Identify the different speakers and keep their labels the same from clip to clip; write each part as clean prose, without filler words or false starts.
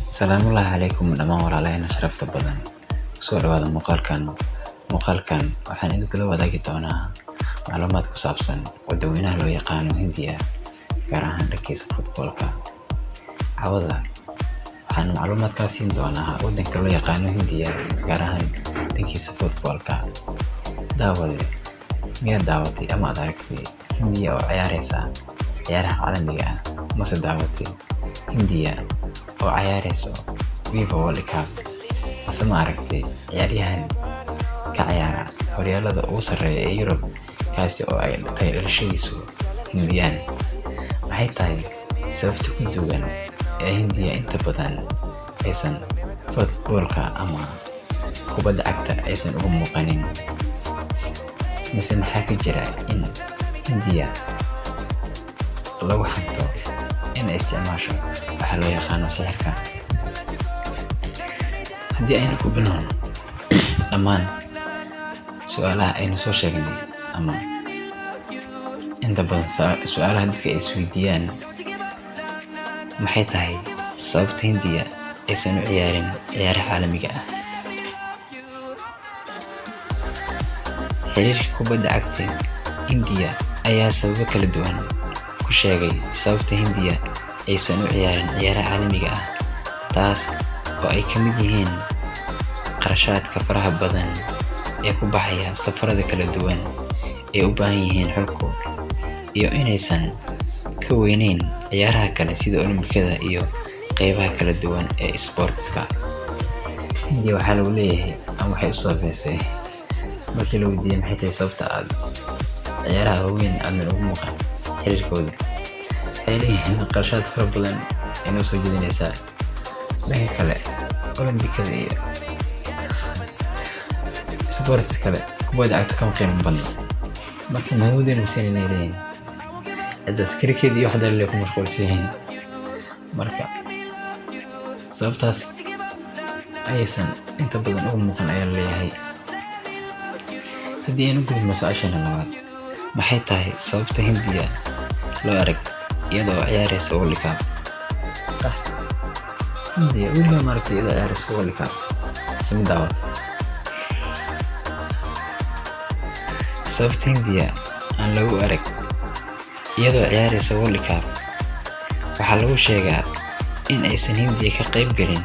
Speaker 1: Salaamullaahi calaykum dhammaan walaalahayna sharafta badan. Kusoo dhawaada muuqaalkan waxaan idinkula wadaagi doonaa macluumaad ku saabsan wadaweynaha loo yaqaano Hindiya, gaar ahaan dhankiisa footballka. Cawada waxaan macluumaadkaa siin doonaa wadanka loo yaqaano Hindiya, gaar ahaan dhankiisa footballka. Daawade, miyaad daawatay ama aad aragtay Hindiya oo ciyaaraysa ciyaaraha caalamiga ah? Mase daawatay Hindiya oo ciyaarayso FIFA World Cup? Mase ma aragtay ciyaaryahan ka ciyaara horyaalada ugu sarreeya ee Yurub, kaasi oo ay tahay dhalashadiisu Hindiyaan? Maxay tahay sababta ku duugan ee Hindiya inta badan aysan footballka ama kubadda cagta aysan uga muuqanin? Mise maxaa ka jira in Hindiya lagu xanto in ay isticmaasho waxa loo yaqaano sixirka? Haddii aynu ku bilowno dhammaan su'aalaha aynu soo sheegnay, ama inta badan su'aalaha dadka ay isweydiiyaan, maxay tahay sababta Hindiya aysan u ciyaarin ciyaaraha caalamiga ah? Xiriirka kubadda cagta Hindiya ayaa sababo kala duwan ku sheegay sababta Hindiya aysan u ciyaarin ciyaaraha caalamiga ah, taas oo ay ka mid yihiin qarashaadka faraha badan ee ku baxaya safarada kala duwan ee u baahan yihiin xulku, iyo inaysan ka weyneyn ciyaaraha kale sida Olombikada iyo qeybaha kala duwan ee sportska. Hindiya waxaa lagu leeyahay ama waxay u sababeysay markii la weydiiyey maxay tahay sababta aad ciyaaraha waaweyn aadan ugu muuqan xiriirkooda, waxay leeyihiin qarashaad fara badan ay noo soo jeedinaysaa. Dhanka kale, Olombikada iyo sports kale kubadda cagta kama qiimo badna, marka muhiimadeen misan inay leeyihiin ciddaas cricket iyo wax dalile ku mashquulsan yihiin. Marka sababtaas aysan inta badan uga muuqan ayaa leeyahay. Haddii aynu gudubno su'aashana labaad, maxay tahay sababta Hindiya loo arag iyadoo ciyaaraysa World Cup? Sax, Hindiya weligaa ma aragtay iyadoo ciyaaraysa World Cup? Mise ma daawatay? Sababta Hindiya aan lagu arag iyadoo ciyaaraysa World Cup waxaa lagu sheegaa in aysan Hindiya ka qayb galin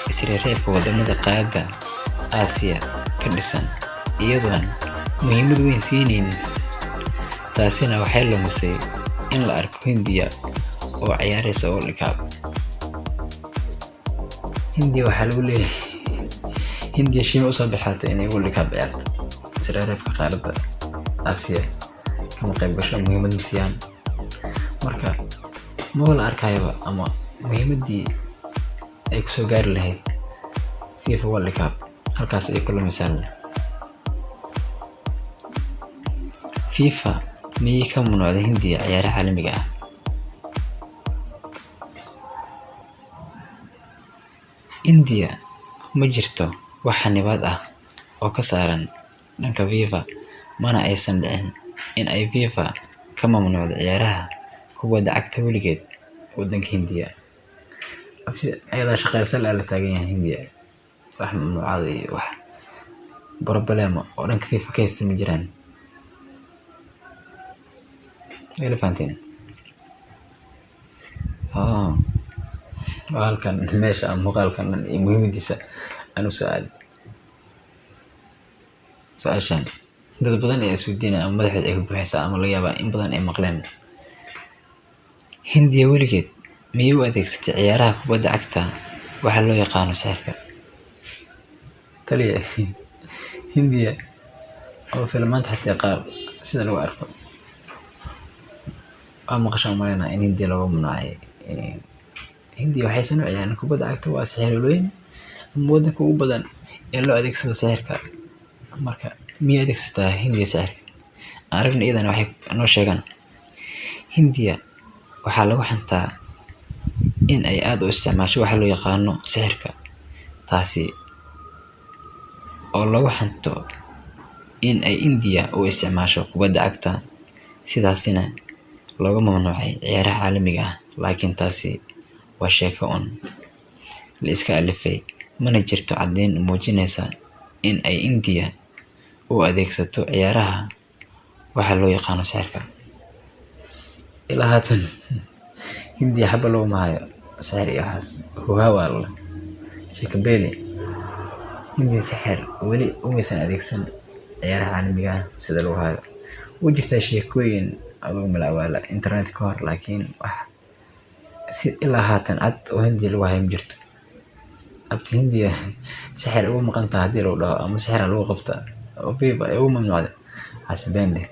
Speaker 1: isreebreebka wadamada qaaradda Aasiya ka dhisan, iyadoon muhiimad weyn siinaynin. Taasina waxay lumisay in la arko Hindiya oo ciyaaraysa World Cup. Hindiya waxaa lagu leeyahay Hindiya shima u soo baxaatay inay World Cup ciyaarto, isreebreebka qaaradda Aasiya kama qayb gasho, muhiimad ma siiyaan. Marka ma la arkayaba, ama muhiimadii ay kusoo gaari lahayd FIFA World Cup halkaas ay ku lumisaan. FIFA miyay ka mamnuucday Hindiya ciyaaraha caalamiga ah? Hindiya ma jirto wax xanibaad ah oo ka saaran dhanka FIFA, mana aysan dhicin in ay FIFA ka mamnuucdo ciyaaraha kubadda cagta weligeed. Wadanka Hindiya ayadaa shaqaysan la taagan yahay. Hindiya wax mamnuucada iyo wax problema oo dhanka FIFA ka haysta ma jiraan. Elefantin halkan meesha muuqaalkan iyo muhiimadiisa anu su'aashan dad badan ay isweydiinayaan ama madaxeed ay ku buuxaysaa, ama laga yaabaa in badan ay maqleen. Hindiya weligeed miyay u adeegsatay ciyaaraha kubadda cagta waxa loo yaqaano sixirka? Taliya Hindiya oo filmaanta xataa qaar sida lagu arko maqashaan umaleynaa in Hindiya laga mamnuucay. Hindiya waxaysan u ciyaarin kubadda cagta, waa sixirolooyin ama wadanka ugu badan ee loo adeegsado sixirka. Marka miyay adeegsataa Hindiya sixirka? Aan aragna iyadana waxay noo sheegaan. Hindiya waxaa lagu xantaa in ay aad u isticmaasho waxa loo yaqaano sixirka, taasi oo lagu xanto in ay Hindiya u isticmaasho kubadda cagta, sidaasina looga mamnuucay ciyaaraha caalamiga ah. Laakiin taasi waa sheeko un. la iska alifay, mana jirto caddeyn muujinaysa in ay India u adeegsato ciyaaraha waxa loo yaqaano sixirka. Ilaa haatan Hindiya xaba looma hayo sixir iyo waxaas, huhaa waa la sheeko-beeli. Hindiya sixir weli umaysan adeegsan ciyaaraha caalamiga ah sida lagu hayo. Way jirtaa sheekooyin adugu malaawaala internet ka hor, laakiin wax si ilaa haatan cad oo Hindiya lagu hayo ma jirto. Abti Hindiya sixir ugu maqan tahay haddii lagu dhaho ama sixir lagu qabta oo fiiba ay ugu mamnuucday casbeen leh.